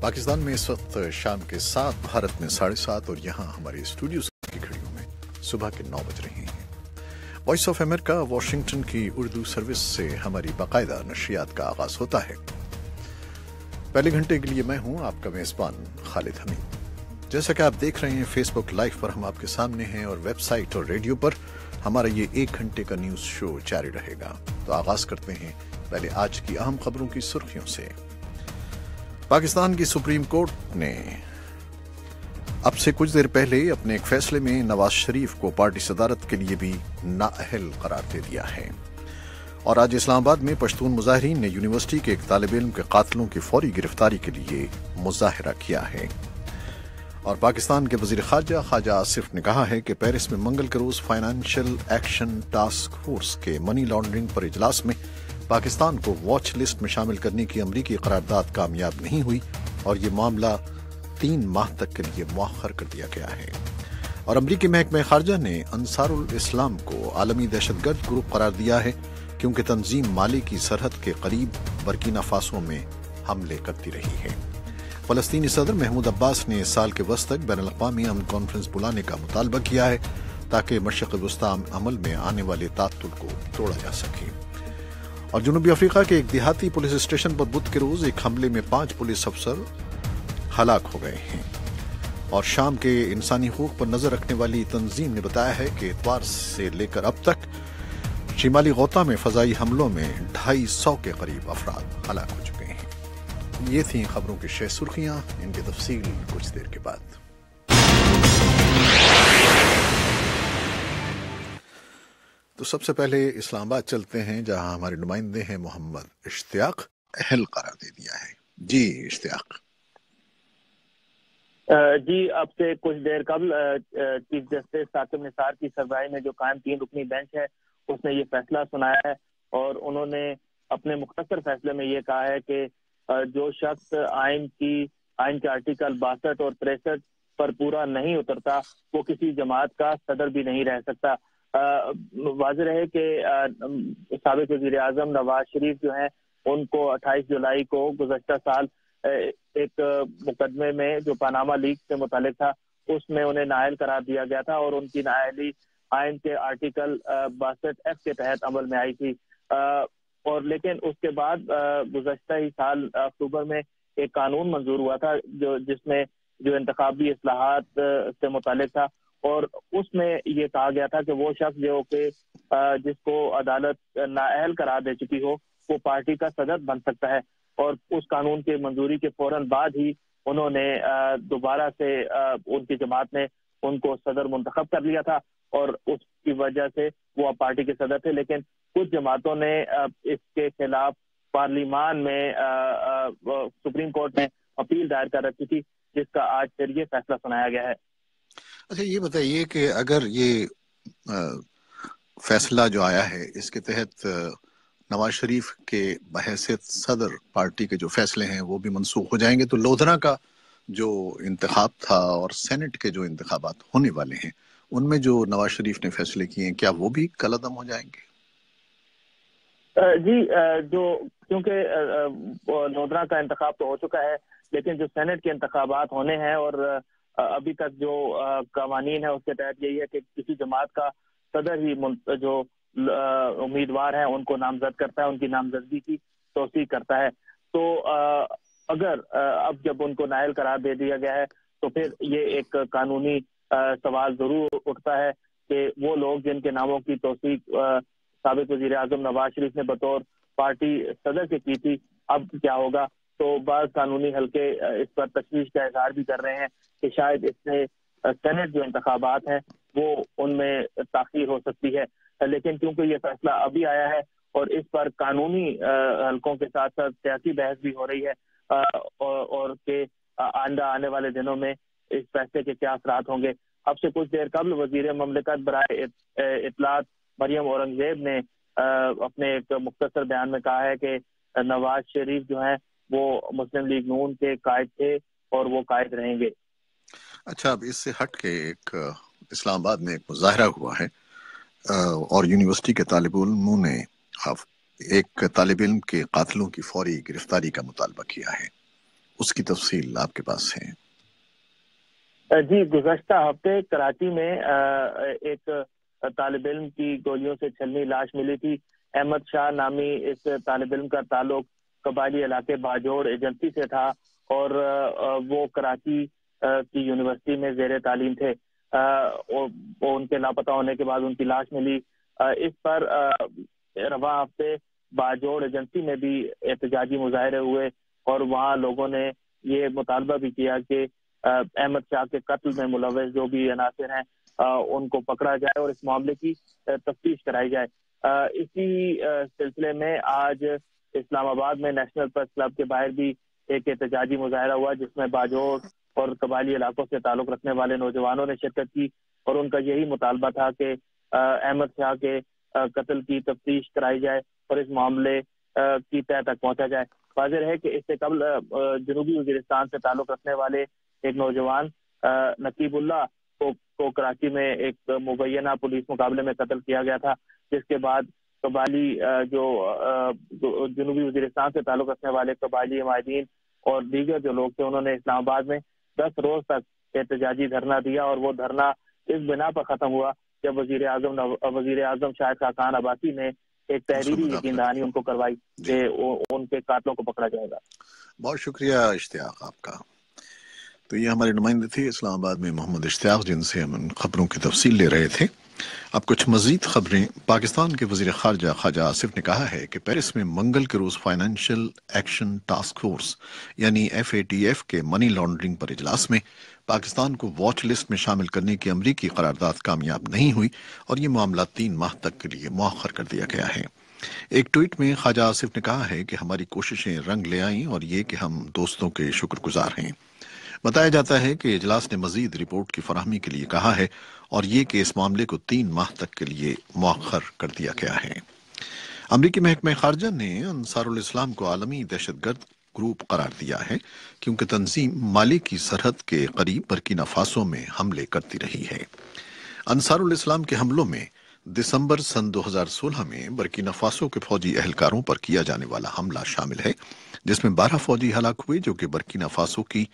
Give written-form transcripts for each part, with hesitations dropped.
پاکستان میں اس وقت شام کے 7، بھارت میں 7:30 اور یہاں ہمارے اسٹوڈیو کی گھڑیوں میں صبح کے 9 بج رہے ہیں۔ وائس آف امریکہ واشنگٹن کی اردو سروس سے ہماری باقاعدہ نشریات کا آغاز ہوتا ہے۔ پہلے گھنٹے کے لیے میں ہوں آپ کا میزبان خالد حمید۔ جیسا کہ آپ دیکھ رہے ہیں فیس بک لائیو پر ہم آپ کے سامنے ہیں، اور ویب سائٹ اور ریڈیو پر ہمارا یہ 1 گھنٹے کا نیوز شو جاری رہے گا۔ تو آغاز کرتے ہیں پہلے آج کی اہم خبروں کی سرخیوں سے۔ پاکستان کی سپریم کورٹ نے اب سے کچھ دیر پہلے اپنے ایک فیصلے میں نواز شریف کو پارٹی صدارت کے لیے بھی نااہل قرار دے دیا ہے، اور آج اسلام آباد میں پشتون مظاہرین نے یونیورسٹی کے ایک طالب علم کے قاتلوں کی فوری گرفتاری کے لیے مظاہرہ کیا ہے۔ اور پاکستان کے وزیر خارجہ آصف نے کہا ہے کہ پیرس میں منگل کے روز فائنانشل ایکشن ٹاسک فورس کے منی لانڈرنگ پر اجلاس میں پاکستان کو واچ لسٹ میں شامل کرنے کی امریکی قرارداد کامیاب نہیں ہوئی، اور یہ معاملہ 3 ماہ تک کے لیے مؤخر کر دیا گیا ہے۔ اور امریکی محکمہ خارجہ نے انصار الاسلام کو عالمی دہشت گرد گروپ قرار دیا ہے، کیونکہ تنظیم مالی کی سرحد کے قریب برکینا فاسو میں حملے کرتی رہی ہے۔ فلسطینی صدر محمود عباس نے اس سال کے وسط تک بین الاقوامی امن کانفرنس بلانے کا مطالبہ کیا ہے، تاکہ مشرق وسطی عمل میں آنے والے تعطل کو توڑا جا سکے۔ اور جنوبی افریقہ کے ایک دیہاتی پولیس اسٹیشن پر بدھ کے روز ایک حملے میں 5 پولیس افسر ہلاک ہو گئے ہیں۔ اور شام کے انسانی حقوق پر نظر رکھنے والی تنظیم نے بتایا ہے کہ اتوار سے لے کر اب تک شمالی غوطہ میں فضائی حملوں میں 250 کے قریب افراد ہلاک ہو چکے ہیں۔ یہ تھیں خبروں کی 6 سرخیاں، ان کی تفصیل کچھ دیر کے بعد۔ تو سب سے پہلے اسلام آباد چلتے ہیں، جہاں ہمارے نمائندے ہیں محمد اشتیاق، اہل قرار دے دیا ہے۔ جی اشتیاق۔ جی، اب سے کچھ دیر قبل چیف جسٹس ثاقب نثار کی سربراہی میں جو قائم 3 رکنی بینچ ہے، اس نے یہ فیصلہ سنایا ہے، اور انہوں نے اپنے مختصر فیصلے میں یہ کہا ہے کہ جو شخص آئین کے آرٹیکل 62 اور 63 پر پورا نہیں اترتا، وہ کسی جماعت کا صدر بھی نہیں رہ سکتا۔ واضح ہے کہ سابق وزیر اعظم نواز شریف جو ہیں، ان کو 28 جولائی کو گزشتہ سال ایک مقدمے میں جو پاناما لیک سے متعلق تھا، اس میں انہیں نااہل قرار دیا گیا تھا، اور ان کی نااہلی آئین کے آرٹیکل 62F کے تحت عمل میں آئی تھی۔ اور لیکن اس کے بعد گزشتہ ہی سال اکتوبر میں ایک قانون منظور ہوا تھا جس میں جو انتخابی اصلاحات سے متعلق تھا، اور اس میں یہ کہا گیا تھا کہ وہ شخص جو کہ جس کو عدالت نااہل قرار دے چکی ہو، وہ پارٹی کا صدر بن سکتا ہے۔ اور اس قانون کی منظوری کے فوراً بعد ہی انہوں نے دوبارہ سے ان کی جماعت نے ان کو صدر منتخب کر لیا تھا، اور اس کی وجہ سے وہ اب پارٹی کے صدر تھے۔ لیکن کچھ جماعتوں نے اس کے خلاف پارلیمان میں سپریم کورٹ میں اپیل دائر کر رکھی تھی، جس کا آج پھر یہ فیصلہ سنایا گیا ہے۔ اچھا، یہ بتائیے کہ اگر یہ فیصلہ جو آیا ہے، اس کے تحت نواز شریف کے بحیثیت صدر پارٹی کے جو فیصلے ہیں وہ بھی منسوخ ہو جائیں گے، تو لودھرا کا جو انتخاب تھا اور سینٹ کے جو انتخابات ہونے والے ہیں، ان میں جو نواز شریف نے فیصلے کیے ہیں، کیا وہ بھی کالعدم ہو جائیں گے؟ جی، کیونکہ لودھرا کا انتخاب تو ہو چکا ہے، لیکن جو سینٹ کے انتخابات ہونے ہیں، اور ابھی تک جو قوانین ہے اس کے تحت یہی ہے کہ کسی جماعت کا صدر ہی جو امیدوار ہیں ان کو نامزد کرتا ہے، ان کی نامزدگی کی توثیق کرتا ہے۔ تو اگر اب جب ان کو نااہل قرار دے دیا گیا ہے، تو پھر یہ ایک قانونی سوال ضرور اٹھتا ہے کہ وہ لوگ جن کے ناموں کی توثیق سابق وزیر اعظم نواز شریف نے بطور پارٹی صدر کے کی تھی، اب کیا ہوگا؟ تو بعض قانونی حلقے اس پر تشویش کا اظہار بھی کر رہے ہیں کہ شاید اس سے سینٹ جو انتخابات ہیں وہ ان میں تاخیر ہو سکتی ہے۔ لیکن کیونکہ یہ فیصلہ ابھی آیا ہے، اور اس پر قانونی حلقوں کے ساتھ ساتھ سیاسی بحث بھی ہو رہی ہے، اور کہ آئندہ آنے والے دنوں میں اس فیصلے کے کیا اثرات ہوں گے۔ اب سے کچھ دیر قبل وزیر مملکت برائے اطلاعات مریم اورنگزیب نے اپنے ایک مختصر بیان میں کہا ہے کہ نواز شریف جو ہیں وہ مسلم لیگ نون کے قائد تھے، اور وہ قائد رہیں گے۔ اچھا، اب اس سے ہٹ کے ایک اسلام آباد میں ایک مظاہرہ ہوا ہے، اور یونیورسٹی کے طالب علموں نے ایک طالب علم کے قاتلوں کی فوری گرفتاری کا مطالبہ کیا ہے۔ اس کی تفصیل آپ کے پاس ہے۔ جی، گزشتہ ہفتے کراچی میں ایک طالب علم کی گولیوں سے چھلنی لاش ملی تھی۔ احمد شاہ نامی اس طالب علم کا تعلق قبائلی علاقے باجوڑ ایجنسی سے تھا اور وہ کراچی کی یونیورسٹی میں زیر تعلیم تھے۔ وہ ان کے لاپتہ ہونے کے بعد ان کی لاش ملی۔ اس پر رواں ہفتے باجوڑ ایجنسی میں بھی احتجاجی مظاہرے ہوئے اور وہاں لوگوں نے یہ مطالبہ بھی کیا کہ احمد شاہ کے قتل میں ملوث جو بھی عناصر ہیں ان کو پکڑا جائے اور اس معاملے کی تفتیش کرائی جائے۔ اسی سلسلے میں آج اسلام آباد میں نیشنل پریس کلب کے باہر بھی ایک احتجاجی مظاہرہ ہوا جس میں باجوڑ اور قبائلی علاقوں سے تعلق رکھنے والے نوجوانوں نے شرکت کی اور ان کا یہی مطالبہ تھا کہ احمد شاہ کے قتل کی تفتیش کرائی جائے اور اس معاملے کی تہہ تک پہنچا جائے۔ واضح ہے کہ اس سے قبل جنوبی وزیرستان سے تعلق رکھنے والے ایک نوجوان نقیب اللہ کو کراچی میں ایک مبینہ پولیس مقابلے میں قتل کیا گیا تھا، جس کے بعد قبائلی جو جنوبی وزیرستان سے تعلق رکھنے والے قبائلی حمایتین اور دیگر جو لوگ تھے انہوں نے اسلام آباد میں 10 روز تک احتجاجی دھرنا دیا اور وہ دھرنا اس بنا پر ختم ہوا جب وزیر اعظم شاہد خاقان عباسی نے ایک تحریری یقین دہانی ان کو کروائی کہ ان کے قاتلوں کو پکڑا جائے گا۔ بہت شکریہ اشتیاق آپ کا۔ تو یہ ہمارے نمائندے تھے اسلام آباد میں محمد اشتیاق، جن سے ہم ان خبروں کی تفصیل لے رہے تھے۔ اب کچھ مزید خبریں۔ پاکستان کے وزیر خارجہ خواجہ آصف نے کہا ہے کہ پیرس میں منگل کے روز فائنینشیل ایکشن ٹاسک فورس یعنی FATF کے منی لانڈرنگ پر اجلاس میں پاکستان کو واچ لسٹ میں شامل کرنے کی امریکی قرارداد کامیاب نہیں ہوئی اور یہ معاملہ 3 ماہ تک کے لیے مؤخر کر دیا گیا ہے۔ ایک ٹویٹ میں خواجہ آصف نے کہا ہے کہ ہماری کوششیں رنگ لے آئیں اور یہ کہ ہم دوستوں کے شکر گزار ہیں۔ بتایا جاتا ہے کہ اجلاس نے مزید رپورٹ کی فراہمی کے لیے کہا ہے اور یہ کہ اس معاملے کو 3 ماہ تک کے لیے مؤخر کر دیا گیا ہے۔ امریکی محکمہ خارجہ نے انصار الاسلام کو عالمی دہشت گرد گروپ قرار دیا ہے کیونکہ تنظیم مالی کی سرحد کے قریب برکینا فاسو میں حملے کرتی رہی ہے۔ انصار الاسلام کے حملوں میں دسمبر سن 2016 میں برکینا فاسو کے فوجی اہلکاروں پر کیا جانے والا حملہ شامل ہے، جس میں 12 فوجی ہلاک ہوئے جو کہ برکینا فاسو کی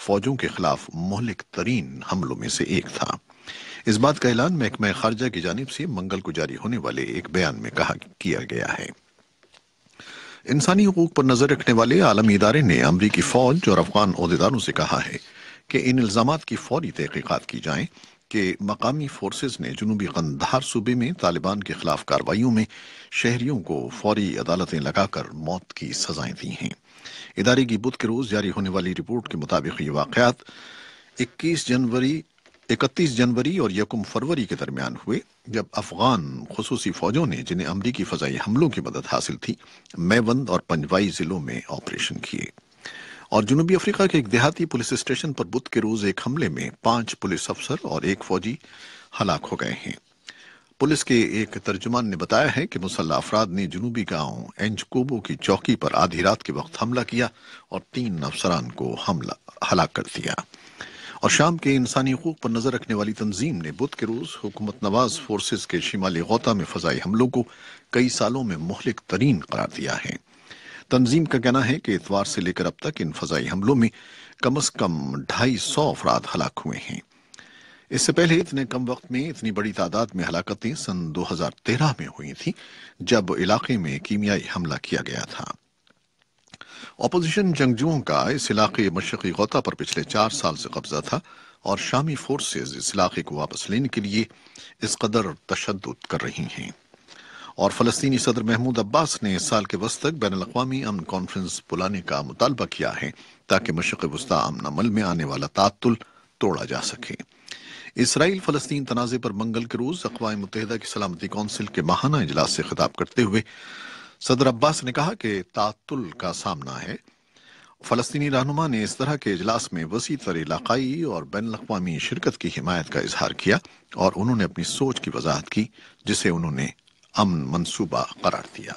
فوجوں کے خلاف مہلک ترین حملوں میں سے ایک تھا۔ اس بات کا اعلان محکمہ خارجہ کی جانب سے منگل کو جاری ہونے والے ایک بیان میں کیا گیا ہے۔ انسانی حقوق پر نظر رکھنے والے عالمی ادارے نے امریکی فوج اور افغان عہدیداروں سے کہا ہے کہ ان الزامات کی فوری تحقیقات کی جائیں کہ مقامی فورسز نے جنوبی قندھار صوبے میں طالبان کے خلاف کارروائیوں میں شہریوں کو فوری عدالتیں لگا کر موت کی سزائیں دی ہیں۔ ادارے کی بدھ کے روز جاری ہونے والی رپورٹ کے مطابق یہ واقعات 31 جنوری اور 1 فروری کے درمیان ہوئے جب افغان خصوصی فوجوں نے جنہیں امریکی فضائی حملوں کی مدد حاصل تھی میوند اور پنجوائی ضلعوں میں آپریشن کیے، اور جنوبی افریقہ کے ایک دیہاتی پولیس اسٹیشن پر بدھ کے روز ایک حملے میں 5 پولیس افسر اور 1 فوجی ہلاک ہو گئے ہیں۔ پولیس کے ایک ترجمان نے بتایا ہے کہ مسلح افراد نے جنوبی گاؤں اینجکوبو کی چوکی پر آدھی رات کے وقت حملہ کیا اور 3 افسران کو ہلاک کر دیا۔ اور شام کے انسانی حقوق پر نظر رکھنے والی تنظیم نے بدھ کے روز حکومت نواز فورسز کے شمالی غوطہ میں فضائی حملوں کو کئی سالوں میں مہلک ترین قرار دیا ہے۔ تنظیم کا کہنا ہے کہ اتوار سے لے کر اب تک ان فضائی حملوں میں کم از کم 250 افراد ہلاک ہوئے ہیں۔ اس سے پہلے اتنے کم وقت میں اتنی بڑی تعداد میں ہلاکتیں سن 2013 میں ہوئی تھیں جب علاقے میں کیمیائی حملہ کیا گیا تھا۔ اپوزیشن جنگجوؤں کا اس علاقے مشرقی غوطہ پر پچھلے 4 سال سے قبضہ تھا اور شامی فورسز اس علاقے کو واپس لینے کے لیے اس قدر تشدد کر رہی ہیں۔ اور فلسطینی صدر محمود عباس نے اس سال کے وسط تک بین الاقوامی امن کانفرنس بلانے کا مطالبہ کیا ہے تاکہ مشرق وسطی امن عمل میں آنے والا تعطل توڑا جا سکے۔ اسرائیل فلسطین تنازع پر منگل کے روز اقوام متحدہ کی سلامتی کونسل کے ماہانہ اجلاس سے خطاب کرتے ہوئے صدر عباس نے کہا کہ تعطل کا سامنا ہے۔ فلسطینی رہنما نے اس طرح کے اجلاس میں وسیع تر علاقائی اور بین الاقوامی شرکت کی حمایت کا اظہار کیا اور انہوں نے اپنی سوچ کی وضاحت کی جسے انہوں نے امن منصوبہ قرار دیا۔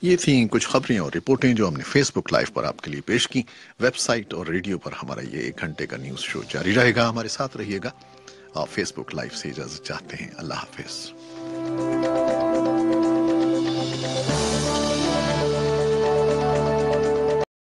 یہ تھیں کچھ خبریں اور رپورٹیں جو ہم نے فیس بک لائیو پر آپ کے لیے پیش کی۔ ویب سائٹ اور ریڈیو پر ہمارا یہ 1 گھنٹے کا نیوز شو جاری رہے گا، ہمارے ساتھ رہیے گا۔ آپ فیس بک لائیو سے اجازت چاہتے ہیں۔ اللہ حافظ۔